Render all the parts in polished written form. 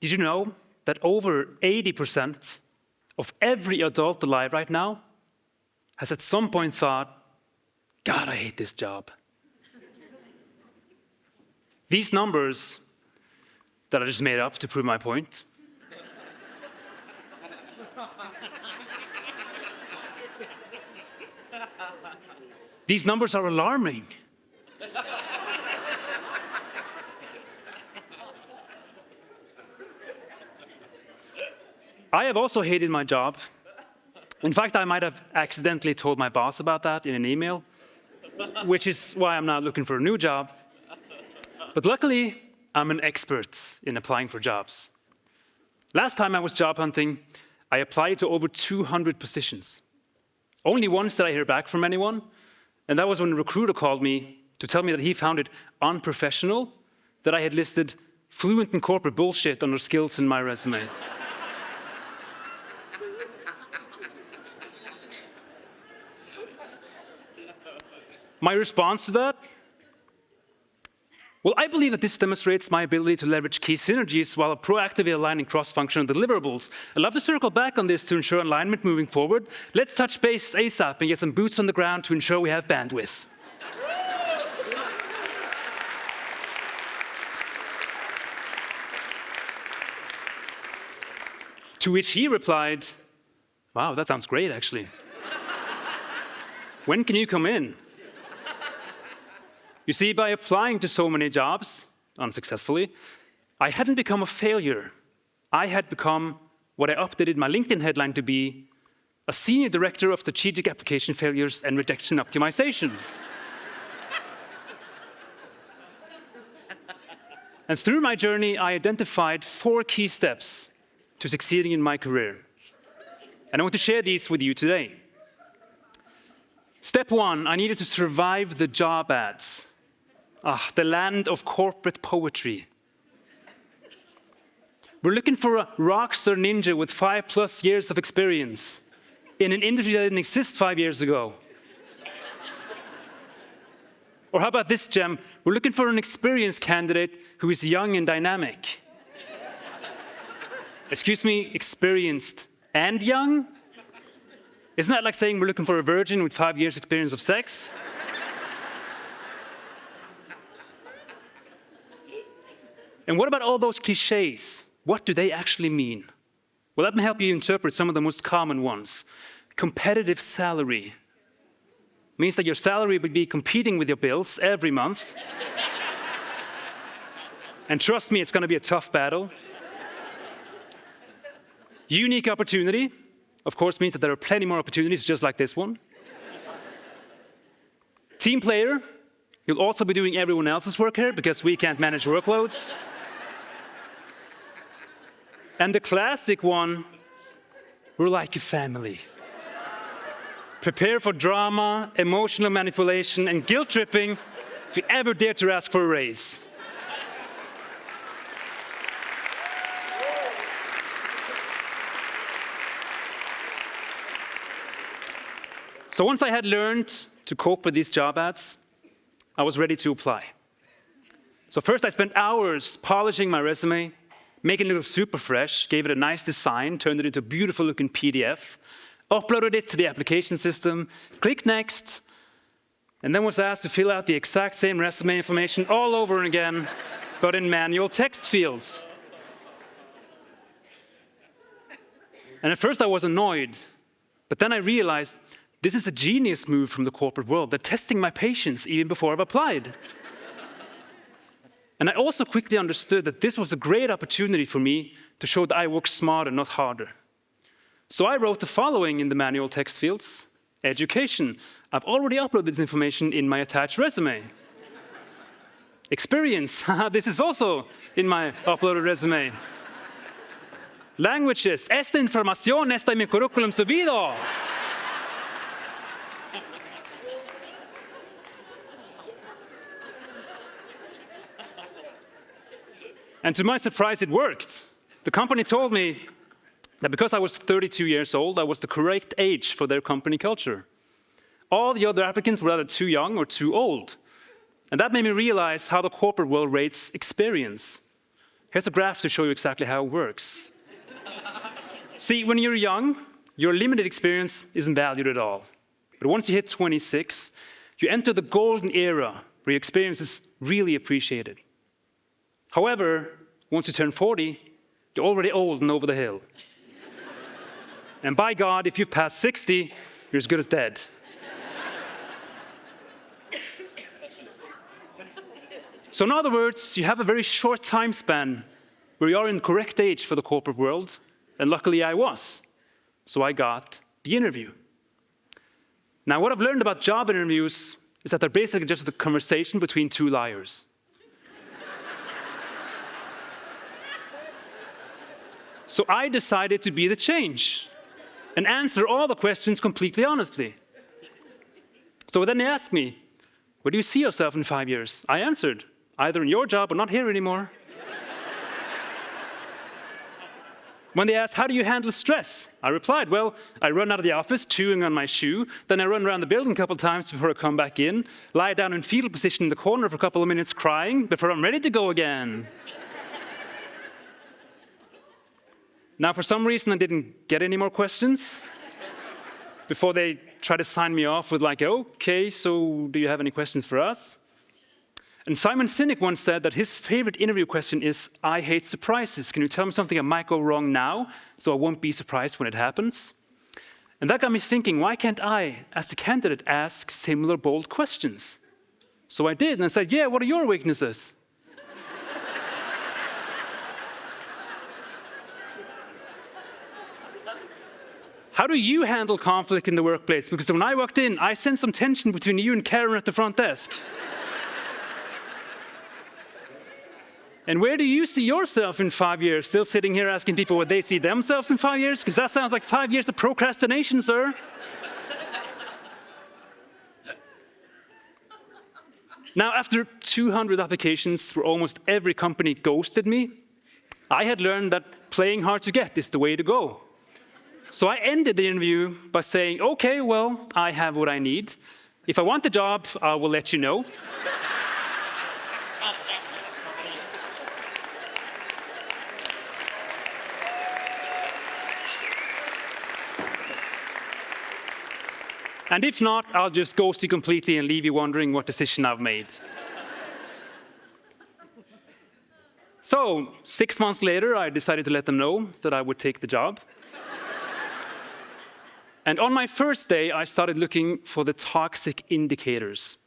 Did you know that over 80% of every adult alive right now has at some point thought, God, I hate this job. These numbers that I just made up to prove my point these numbers are alarming. I have also hated my job. In fact, I might have accidentally told my boss about that in an email, which is why I'm now looking for a new job. But luckily, I'm an expert in applying for jobs. Last time I was job hunting, I applied to over 200 positions. Only once did I hear back from anyone, and that was when a recruiter called me to tell me that he found it unprofessional that I had listed fluent in corporate bullshit under skills in my resume. My response to that? Well, I believe that this demonstrates my ability to leverage key synergies while proactively aligning cross-functional deliverables. I'd love to circle back on this to ensure alignment moving forward. Let's touch base ASAP and get some boots on the ground to ensure we have bandwidth. To which he replied, wow, that sounds great, actually. When can you come in? You see, by applying to so many jobs, unsuccessfully, I hadn't become a failure. I had become what I updated my LinkedIn headline to be, a senior director of strategic application failures and rejection optimization. And through my journey, I identified 4 key steps to succeeding in my career. And I want to share these with you today. Step 1, I needed to survive the job ads. The land of corporate poetry. We're looking for a rockstar ninja with 5+ years of experience in an industry that didn't exist 5 years ago. Or how about this gem? We're looking for an experienced candidate who is young and dynamic. Excuse me, experienced and young? Isn't that like saying we're looking for a virgin with 5 years experience of sex? And what about all those cliches? What do they actually mean? Well, let me help you interpret some of the most common ones. Competitive salary means that your salary would be competing with your bills every month. And trust me, it's going to be a tough battle. Unique opportunity, of course, means that there are plenty more opportunities just like this one. Team player, you'll also be doing everyone else's work here because we can't manage workloads. And the classic one, we're like a family. Prepare for drama, emotional manipulation, and guilt tripping if you ever dare to ask for a raise. So once I had learned to cope with these job ads, I was ready to apply. So first I spent hours polishing my resume, making it look super fresh, gave it a nice design, turned it into a beautiful looking PDF, uploaded it to the application system, clicked next, and then was asked to fill out the exact same resume information all over again, but in manual text fields. And at first I was annoyed, but then I realized this is a genius move from the corporate world. They're testing my patience even before I've applied. And I also quickly understood that this was a great opportunity for me to show that I work smarter, not harder. So I wrote the following in the manual text fields. Education. I've already uploaded this information in my attached resume. Experience. This is also in my uploaded resume. Languages. Esta información está en mi currículum subido. And to my surprise, it worked. The company told me that because I was 32 years old, I was the correct age for their company culture. All the other applicants were either too young or too old. And that made me realize how the corporate world rates experience. Here's a graph to show you exactly how it works. See, when you're young, your limited experience isn't valued at all. But once you hit 26, you enter the golden era where your experience is really appreciated. However, once you turn 40, you're already old and over the hill. And by God, if you've passed 60, you're as good as dead. So in other words, you have a very short time span where you are in the correct age for the corporate world, and luckily I was. So I got the interview. Now, what I've learned about job interviews is that they're basically just a conversation between two liars. So I decided to be the change and answer all the questions completely honestly. So then they asked me, where do you see yourself in 5 years? I answered, either in your job or not here anymore. When they asked, how do you handle stress? I replied, well, I run out of the office chewing on my shoe, then I run around the building a couple of times before I come back in, lie down in fetal position in the corner for a couple of minutes crying before I'm ready to go again. Now, for some reason, I didn't get any more questions before they tried to sign me off with like, okay, so do you have any questions for us? And Simon Sinek once said that his favorite interview question is, I hate surprises. Can you tell me something that might go wrong now so I won't be surprised when it happens? And that got me thinking, why can't I, as the candidate, ask similar bold questions? So I did, and I said, yeah, what are your weaknesses? How do you handle conflict in the workplace? Because when I walked in, I sensed some tension between you and Karen at the front desk. And where do you see yourself in 5 years? Still sitting here asking people what they see themselves in 5 years? Because that sounds like 5 years of procrastination, sir. Now, after 200 applications where almost every company ghosted me, I had learned that playing hard to get is the way to go. So I ended the interview by saying, okay, well, I have what I need. If I want the job, I will let you know. And if not, I'll just ghost you completely and leave you wondering what decision I've made. So, 6 months later, I decided to let them know that I would take the job. And on my first day, I started looking for the toxic indicators.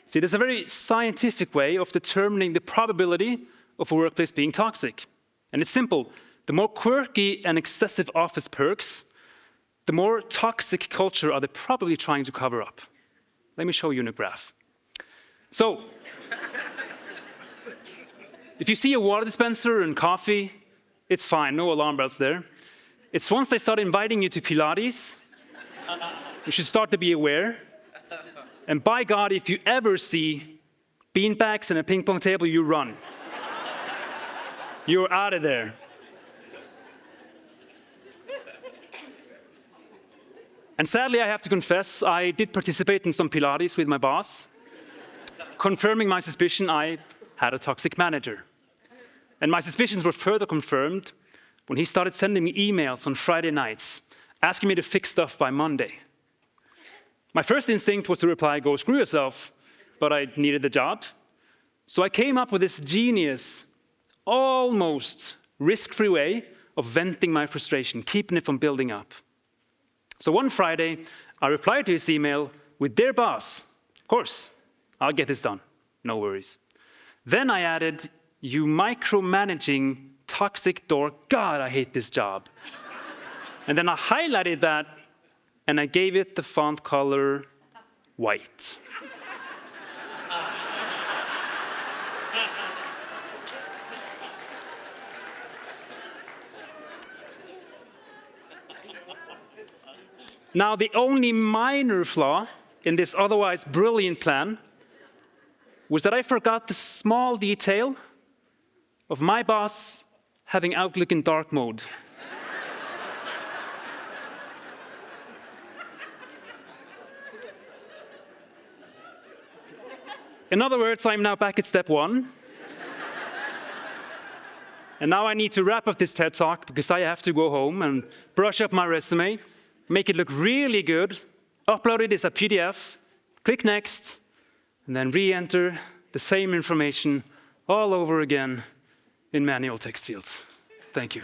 See, there's a very scientific way of determining the probability of a workplace being toxic. And it's simple. The more quirky and excessive office perks, the more toxic culture are they probably trying to cover up. Let me show you in a graph. So, if you see a water dispenser and coffee, it's fine, no alarm bells there. It's once they start inviting you to Pilates, you should start to be aware. And by God, if you ever see beanbags and a ping pong table, you run. You're out of there. And sadly, I have to confess, I did participate in some Pilates with my boss, confirming my suspicion I had a toxic manager. And my suspicions were further confirmed when he started sending me emails on Friday nights, asking me to fix stuff by Monday. My first instinct was to reply, go screw yourself, but I needed the job. So I came up with this genius, almost risk-free way of venting my frustration, keeping it from building up. So one Friday, I replied to his email with, dear boss, of course, I'll get this done, no worries. Then I added, you micromanaging toxic dork, God, I hate this job. And then I highlighted that, and I gave it the font color white. Now, the only minor flaw in this otherwise brilliant plan was that I forgot the small detail of my boss having Outlook in dark mode. In other words, I'm now back at step one. And now I need to wrap up this TED Talk because I have to go home and brush up my resume, make it look really good, upload it as a PDF, click Next, and then re-enter the same information all over again in manual text fields. Thank you.